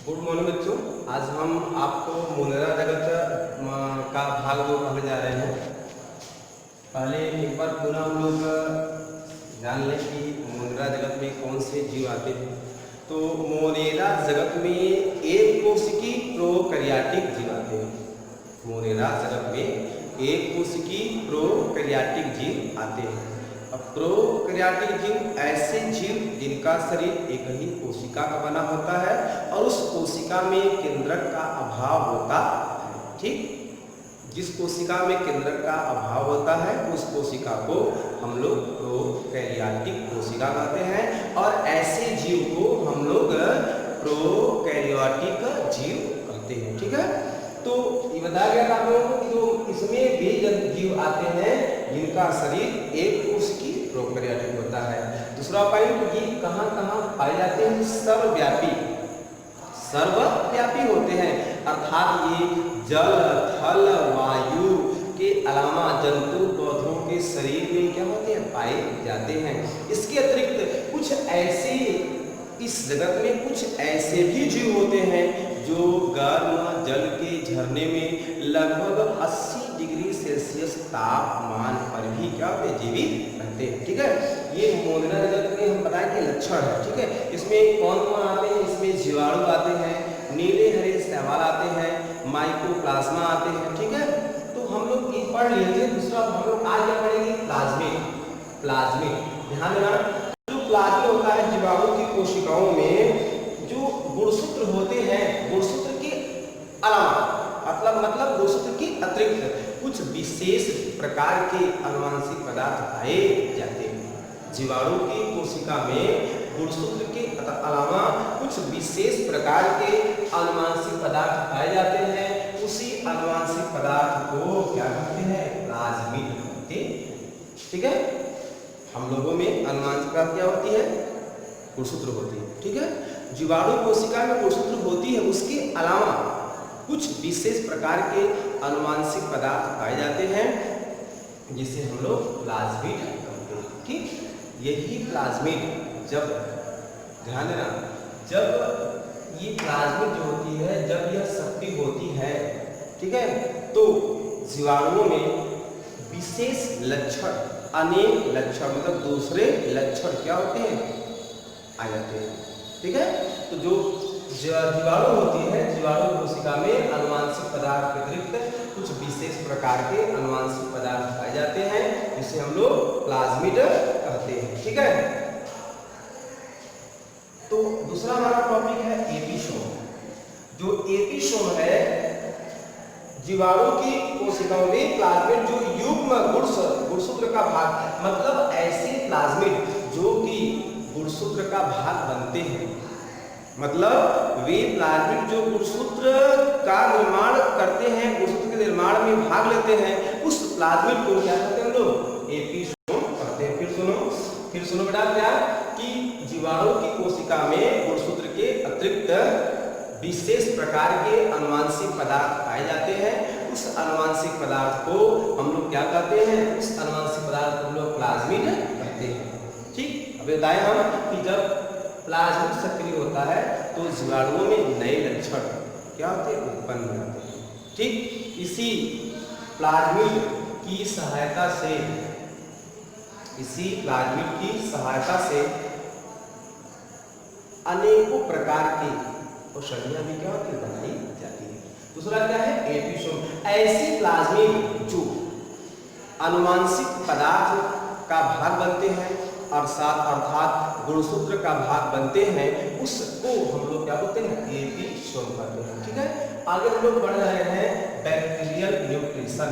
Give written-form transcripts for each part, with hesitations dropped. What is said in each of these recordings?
Good morning बच्चों। आज हम आपको मुनरा जगत का भाग 2 पढ़ने जा रहे हैं। पहले एक बार पुनः हम लोग जान लें कि मुनरा जगत में कौन से जीव आते हैं। तो मोनेरा जगत में एक कोशिकी प्रोकैरियोटिक जीव आते हैं। मोनेरा जगत में एक कोशिकी प्रोकैरियोटिक जीव आते हैं। अब प्रोकैरियोटिक जीव ऐसे जीव जिनका शरीर एक ही कोशिका का बना होता है और उस कोशिका में केंद्रक का अभाव होता है। ठीक, जिस कोशिका में केंद्रक का अभाव होता है उस कोशिका को हम लोग प्रोकैरियोटिक कोशिका कहते हैं और ऐसे जीव को हम लोग प्रोकैरियोटिक जीव कहते हैं। ठीक है, तो ये बताया गया था आप लोगों को कि जो इसमें वे जीव आते हैं जिनका शरीर एक कोशिकी प्रोकैरियोटिक होता है। दूसरा पॉइंट, ये कहाँ कहाँ पाए जाते हैं? सर्वव्यापी होते हैं, अर्थात ये जल, थल, वायु के अलावा जंतु पौधों के शरीर में क्या होते हैं? पाए जाते हैं। इसके अतिरिक्त कुछ ऐसे इस जगत में कुछ ऐसे भी जीव होते हैं जो गर्म जल के झरने में लगभग 80 डिग्री सेल्सियस तापमान पर भी क्या होते हैं? जीवित रहते हैं। ठीक है, ये मोनेरा जगत में हम बताएं कि लक्षण है। ठीक है, इसमें कौन कौन आते हैं? इसमें जीवाणु आते हैं, नीले हरे शैवाल आते हैं, माइकोप्लाज्मा आते हैं। ठीक है, तो हम लोग ये पढ़ लिए थे। दूसरा हम लोग आज क्या पढ़ेंगे? प्लाज्मिड। ध्यान देना, जो प्लाज्मिड होता है जीवाणु की कोशिकाओं में जो गुणसूत्र होते हैं, गुणसूत्र के अलावा मतलब गुणसूत्र के अतिरिक्त कुछ विशेष प्रकार के अनुवांशिक पदार्थ पाए जाते हैं। जीवाणु की कोशिका में गुणसूत्र के अलावा कुछ विशेष प्रकार के अनुवांशिक पदार्थ पाए जाते हैं। उसी अनुवांशिक पदार्थ को क्या कहते हैं? प्लाज्मिड कहते हैं। ठीक है, हम लोगों में अनुवांशिक पदार्थ क्या होती है? गुणसूत्र होती है। ठीक है, जीवाणु कोशिका में गुणसूत्र होती है, उसके अलावा कुछ विशेष प्रकार के अनुवांशिक पदार्थ पाए जाते हैं जिसे हम लोग प्लाज्मिड कहते हैं। ठीक, यही प्लाज्मिड जब ध्यान देना, जब ये प्लाज्मिड जो होती है, जब यह सक्रिय होती है, ठीक है, तो जीवाणुओं में विशेष लक्षण, अनेक लक्षण मतलब दूसरे लक्षण क्या होते हैं? आ जाते हैं। ठीक है, तो जो जीवाणु होती है, जीवाणु कोशिका में अनुवांशिक पदार्थ के अतिरिक्त कुछ विशेष प्रकार के अनुवांशिक पदार्थ पाए जाते हैं जिसे हम लोग प्लाज्मिड कहते हैं। ठीक है, तो दूसरा हमारा टॉपिक है एपिसोम। जो एपिसोम है, जीवाणु की कोशिकाओं में प्लाज्मिड जो युग्म गुणसूत्र का भाग, मतलब ऐसे प्लाज्मिड जो कि गुणसूत्र का भाग बनते हैं, मतलब वे प्लाज्मिड जो गुणसूत्र का निर्माण करते हैं, गुणसूत्र के निर्माण में भाग लेते हैं, उस प्लाज्मिड को क्या कहते हैं? हम लोग एपिसोम कहते हैं। फिर सुनो बेटा, क्या कि जीवाणु की कोशिका में गुणसूत्र के अतिरिक्त विशेष प्रकार के अनुवांशिक पदार्थ पाए जाते हैं। उस अनुवांशिक पदार्थ को हम लोग क्या कहते हैं? उस अनुवांशिक पदार्थ को हम लोग प्लाज्मिड कहते हैं। ठीक, अब बताएं हम कि जब प्लाज्मिड सक्रिय होता है तो जीवाणुओं में नए लक्षण क्या होते हैं? उत्पन्न होते हैं। ठीक, इसी प्लाज्मिड की सहायता से अनेकों प्रकार की औषधियां भी क्या होती है? बनाई जाती है। दूसरा क्या है? एपिसोम। ऐसे प्लाज्मिड जो अनुवांशिक पदार्थ का भाग बनते हैं अर्थात गुणसूत्र का भाग बनते हैं, उसको हम लोग क्या बोलते हैं? एपिसोम कहते हैं। ठीक है, आगे हम लोग बढ़ रहे हैं बैक्टीरियल न्यूट्रिशन,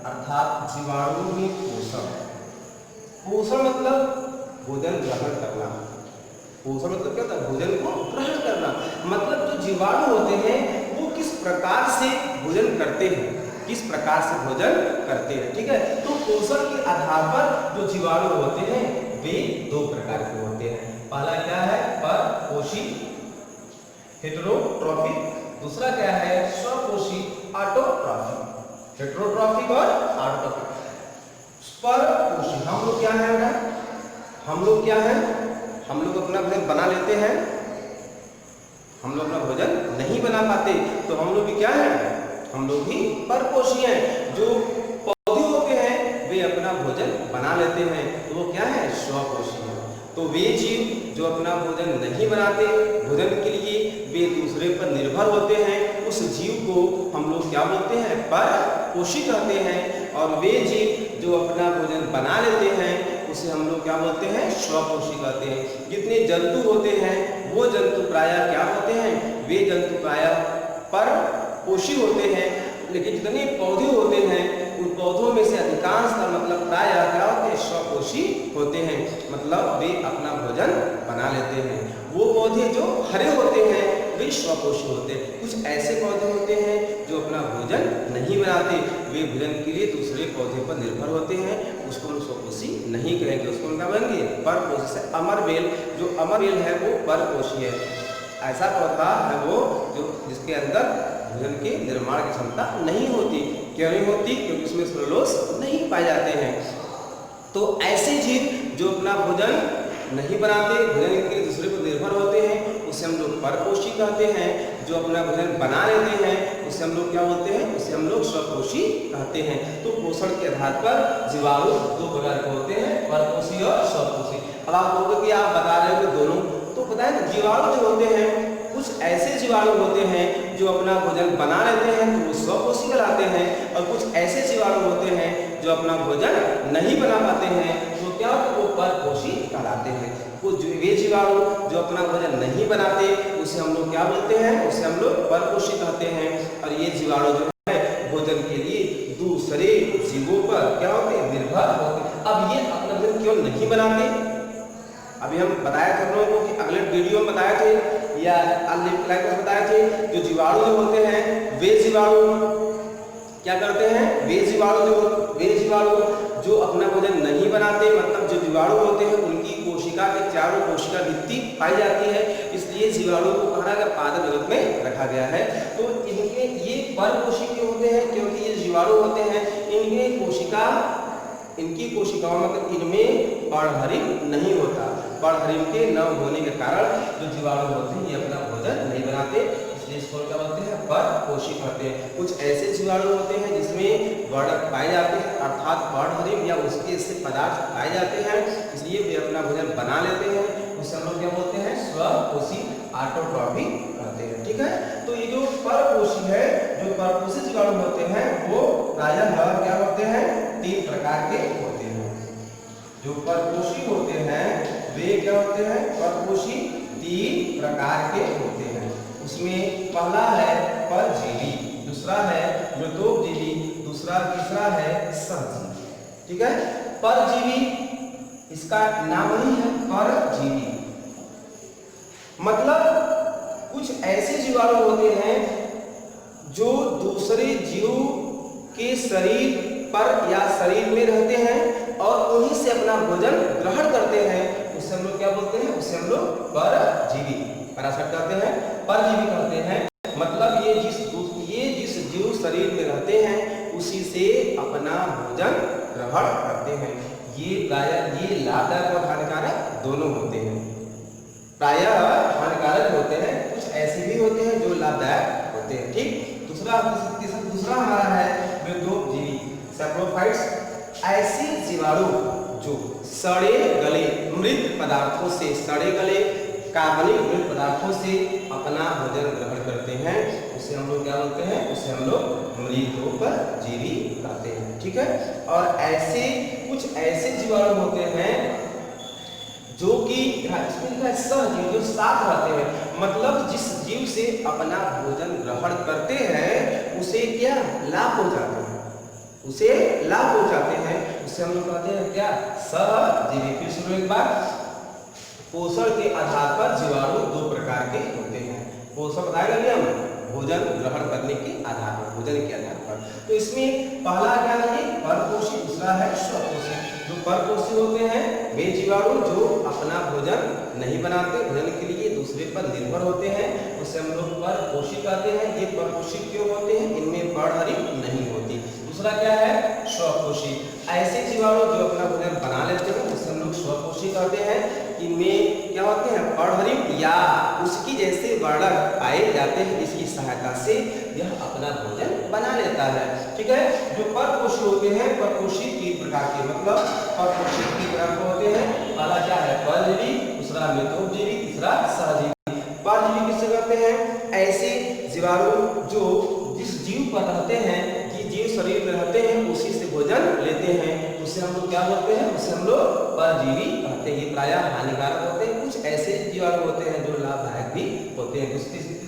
अर्थात जीवाणु में पोषण। पोषण मतलब भोजन ग्रहण करना। पोषण मतलब क्या होता है? भोजन को ग्रहण करना। मतलब जो जीवाणु होते हैं वो किस प्रकार से भोजन करते हैं, किस प्रकार से भोजन करते हैं। ठीक है, तो पोषण के आधार पर जो जीवाणु होते हैं वे दो प्रकार के होते हैं। पहला क्या है? परपोषी हेटेरोट्रॉफिक, दूसरा क्या है? स्वपोषी ऑटोट्रॉफिक। हेटेरोट्रॉफिक और ऑटोट्रॉफिक। परपोषी हम लोग क्या है बेटा? हम लोग अपना भोजन बना लेते हैं, हम लोग अपना भोजन नहीं बना पाते तो हम लोग भी क्या है, हम लोग भी परपोषी हैं। जो पौधे होते हैं वे अपना भोजन बना लेते हैं तो वो क्या है, स्वपोषी है। तो वे जीव जो अपना भोजन नहीं बनाते, भोजन के लिए वे दूसरे पर निर्भर होते हैं, उस जीव को हम लोग क्या बोलते हैं, परपोषी कहते हैं। और वे जीव जो अपना भोजन बना लेते हैं उसे हम लोग क्या बोलते हैं, स्वपोषी कहते हैं। जितने जंतु होते हैं वो जंतु प्रायः क्या होते हैं, वे जंतु प्रायः परपोषी होते हैं। लेकिन जितने पौधे होते हैं उन पौधों में से अधिकांश का मतलब प्रायः क्या होते हैं, स्वपोषी होते हैं, मतलब वे अपना भोजन बना लेते हैं। वो पौधे जो हरे होते हैं वे स्वपोषी होते हैं। कुछ ऐसे पौधे होते हैं जो अपना भोजन नहीं बनाते, वे भोजन के लिए दूसरे पौधे पर निर्भर होते हैं, उसको हम स्वपोषी नहीं कहेंगे, उसको क्या बनेंगे, परपोषी। से अमरबेल, जो अमरबेल है वो परपोषी है। ऐसा पौधा है वो जो जिसके अंदर भोजन के निर्माण की क्षमता नहीं होती। क्यों नहीं होती, क्योंकि उसमें सेलुलोज नहीं पाए जाते हैं। तो ऐसे जीव जो अपना भोजन नहीं बनाते, भोजन के लिए दूसरे पर निर्भर होते हैं, उसे हम लोग परपोषी कहते हैं। जो अपना भोजन बना लेते हैं उसे हम लोग क्या बोलते हैं, उसे हम लोग स्वपोषी कहते हैं। तो पोषण के आधार पर जीवाणु दो प्रकार के होते हैं, परपोषी और स्वपोषी। अब आप लोगों की आप बता रहे हो कि दोनों, तो पता है जीवाणु जो होते हैं, कुछ ऐसे जीवाणु होते हैं जो अपना भोजन बना लेते हैं तो वो स्वपोषी कहलाते हैं, और कुछ ऐसे जीवाणु होते हैं जो अपना भोजन नहीं बना पाते हैं तो क्या, वो परपोषी कहलाते हैं। कुछ वे जीवाणु जो अपना भोजन नहीं बनाते उसे हम लोग क्या बोलते हैं, उसे हम लोग परपोषी कहते हैं। और ये जीवाणु जो है भोजन के लिए दूसरे जीवों पर क्या होते हैं, निर्भर होते हैं। अब ये अपना भोजन क्यों नहीं बनाते, अभी हम बताया थे लोगों को कि अगले वीडियो में बताए थे या क्लास में बताए थे, जो जीवाणु जो होते हैं वे जीवाणु क्या करते हैं, वे जीवाणु जो अपना भोजन नहीं बनाते, मतलब जो जीवाणु होते हैं उनकी कोशिका के चारों कोशिका भित्ति पाई जाती है, इसलिए जीवाणु को कहा गया पादप जगत में रखा गया है। तो इनके ये परपोषी क्यों होते हैं, क्योंकि ये जीवाणु होते हैं इनकी कोशिकाओं मतलब इनमें पर्णहरिम नहीं होता। पर्णहरिम के न होने के कारण जो जीवाणु होते हैं ये अपना भोजन नहीं बनाते, इसलिए इसको क्या बोलते हैं, परपोषी कहते हैं। कुछ ऐसे जीवाणु होते हैं जिसमें वर्णक पाए जाते हैं, अर्थात पर्णहरिम या उसके ऐसे पदार्थ पाए जाते हैं, इसलिए वे अपना भोजन बना लेते हैं, उसे हम लोग क्या बोलते हैं, स्वपोषी ऑटोट्रॉफी कहते हैं। ठीक है, तो ये जो परपोषी है, जो परपोषी जीवाणु होते हैं वो प्रायः क्या होते हैं, 3 प्रकार के होते हैं। जो परपोषी होते हैं वे क्या होते हैं, परपोषी 3 प्रकार के होते हैं। उसमें पहला है परजीवी, दूसरा है मृतोपजीवी, तीसरा है सहजीवी। ठीक है, परजीवी इसका नाम ही है परजीवी, मतलब कुछ ऐसे जीवाणु होते हैं जो दूसरे जीव के शरीर पर या शरीर में रहते हैं और उन्हीं से अपना भोजन ग्रहण करते हैं, उससे हम लोग क्या बोलते हैं, उससे हम लोग परजीवी, पैरासाइट कहते हैं, परजीवी कहते हैं। मतलब ये जिस जीव शरीर में रहते हैं उसी से अपना भोजन ग्रहण करते हैं। ये लाभदायक और हानिकारक दोनों होते हैं, प्रायः हानिकारक होते हैं, कुछ ऐसे भी होते हैं जो लाभदायक होते हैं। ठीक, दूसरा हमारा है मृतोपजीवी, सैप्रोफाइट्स। ऐसे जीवाणु जो सड़े गले मृत पदार्थों से, सड़े गले कार्बनिक मृत पदार्थों से अपना भोजन ग्रहण करते हैं, उसे हम लोग क्या बोलते हैं, उसे हम लोग मृतोपजीवी कहते हैं। ठीक है, और ऐसे कुछ ऐसे जीवाणु होते हैं जो कि सहजीव, जो साथ रहते हैं, मतलब जिस जीव से अपना भोजन ग्रहण करते हैं उसे क्या लाभ पहुंचाते हैं, उसे हम लोग कहते हैं क्या, सहजीवी। फिर सुनो एक बार, पोषण के आधार पर जीवाणु 2 प्रकार के होते हैं। पोषण बताएगा नहीं हम, भोजन ग्रहण करने के आधार पर, भोजन के आधार पर। तो इसमें पहला क्या है, परपोषी, दूसरा है स्वपोषी। जो परपोषी होते हैं वे जीवाणु जो अपना भोजन नहीं बनाते, भोजन के लिए दूसरे पर निर्भर होते हैं, उसे हम लोग परपोषी कहते हैं। ये परपोषी क्यों होते हैं, इनमें पर्णहरिम नहीं होती। दूसरा क्या है, स्वपोषी। ऐसे जीवाणु जो अपना भोजन बना लेते हैं उसे हम लोग स्वपोषी कहते हैं। इनमें क्या होते हैं, पर्णहरिम या उसकी जैसे वर्णक पाए जाते हैं, इसकी सहायता से यह अपना भोजन बना लेता है। ठीक है, जो परपोषी होते हैं, परपोषी 3 प्रकार के, मतलब परपोषी 3 प्रकार के होते हैं। पहला क्या है? परजीवी, दूसरा मिथोपजीवी, तीसरा सहजीवी। परजीवी किससे कहते हैं? ऐसे जीवाणु जो जिस जीव पर रहते हैं, जिस जीव शरीर में रहते हैं, उसी से भोजन लेते हैं, उसे हम लोग क्या बोलते हैं? उसे हम लोग परजीवी कहते हैं। ये प्रायः हानिकारक होते हैं। कुछ ऐसे जीवाणु होते हैं जो लाभदायक भी होते हैं।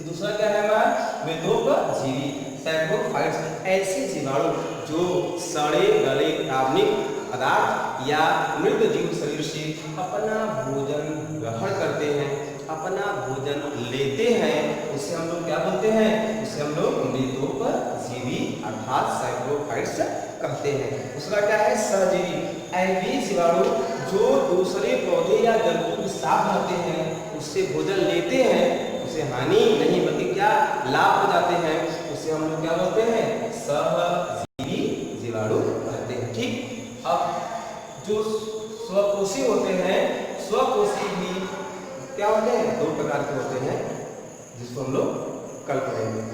दूसरा क्या है हमारा? मिथोपजीवी, सैप्रोफाइट्स, ऐसे जीवाणु जो सड़े गले कार्बनिक पदार्थ या मृत जीव शरीर से अपना भोजन ग्रहण करते हैं, अपना भोजन लेते हैं, उसे हम लोग क्या बोलते हैं? उसे हम लोग मिथोपजीवी अर्थात सैप्रोफाइट्स कहते हैं। दूसरा क्या है? सहजीवी, ऐसे जीवाणु जो दूसरे पौधे या जंतु के साथ रहते हैं, उससे भोजन लेते हैं, उसे हानि नहीं बल्कि क्या लाभ हो जाते हैं, उसे हम लोग क्या बोलते हैं? सहजीवी जीवाणु कहते हैं। ठीक, अब जो स्वकोषी होते हैं, स्वकोषी भी क्या होते हैं? 2 प्रकार के होते हैं, जिसको हम लोग कल पढ़ेंगे।